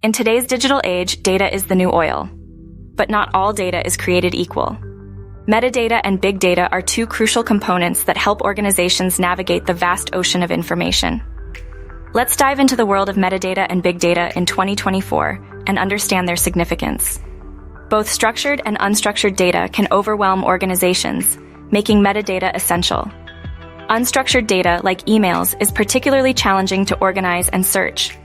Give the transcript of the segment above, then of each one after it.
In today's digital age, data is the new oil. But not all data is created equal. Metadata and big data are two crucial components that help organizations navigate the vast ocean of information. Let's dive into the world of metadata and big data in 2024 and understand their significance. Both structured and unstructured data can overwhelm organizations, making metadata essential. Unstructured data, like emails, is particularly challenging to organize and search.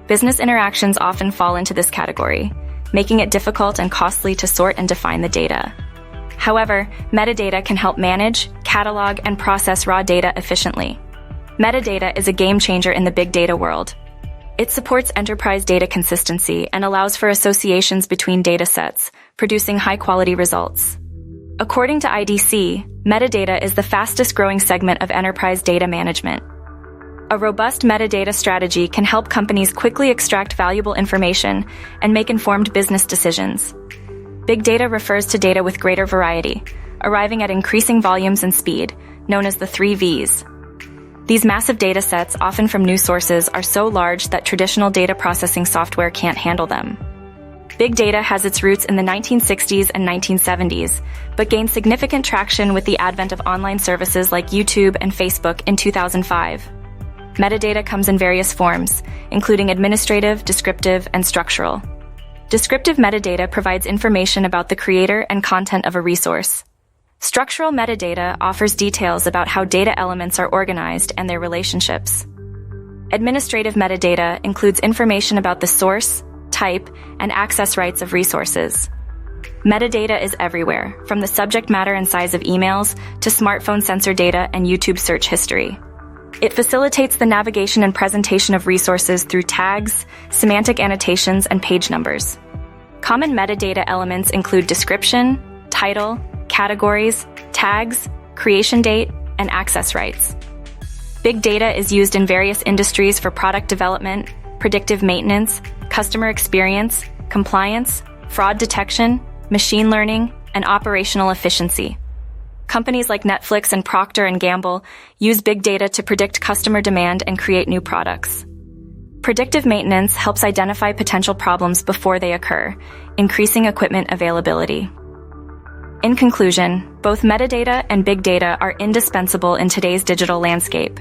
Business interactions often fall into this category, making it difficult and costly to sort and define the data. However, metadata can help manage, catalog, and process raw data efficiently. Metadata is a game changer in the big data world. It supports enterprise data consistency and allows for associations between data sets, producing high-quality results. According to IDC, metadata is the fastest-growing segment of enterprise data management. A robust metadata strategy can help companies quickly extract valuable information and make informed business decisions. Big data refers to data with greater variety, arriving at increasing volumes and speed, known as the 3 Vs. These massive data sets, often from new sources, are so large that traditional data processing software can't handle them. Big data has its roots in the 1960s and 1970s, but gained significant traction with the advent of online services like YouTube and Facebook in 2005. Metadata comes in various forms, including administrative, descriptive, and structural. Descriptive metadata provides information about the creator and content of a resource. Structural metadata offers details about how data elements are organized and their relationships. Administrative metadata includes information about the source, type, and access rights of resources. Metadata is everywhere, from the subject matter and size of emails to smartphone sensor data and YouTube search history. It facilitates the navigation and presentation of resources through tags, semantic annotations, and page numbers. Common metadata elements include description, title, categories, tags, creation date, and access rights. Big data is used in various industries for product development, predictive maintenance, customer experience, compliance, fraud detection, machine learning, and operational efficiency. Companies like Netflix and Procter & Gamble use big data to predict customer demand and create new products. Predictive maintenance helps identify potential problems before they occur, increasing equipment availability. In conclusion, both metadata and big data are indispensable in today's digital landscape.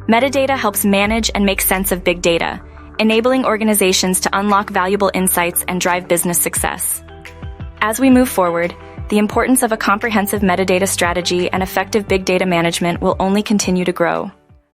Metadata helps manage and make sense of big data, enabling organizations to unlock valuable insights and drive business success. As we move forward, the importance of a comprehensive metadata strategy and effective big data management will only continue to grow.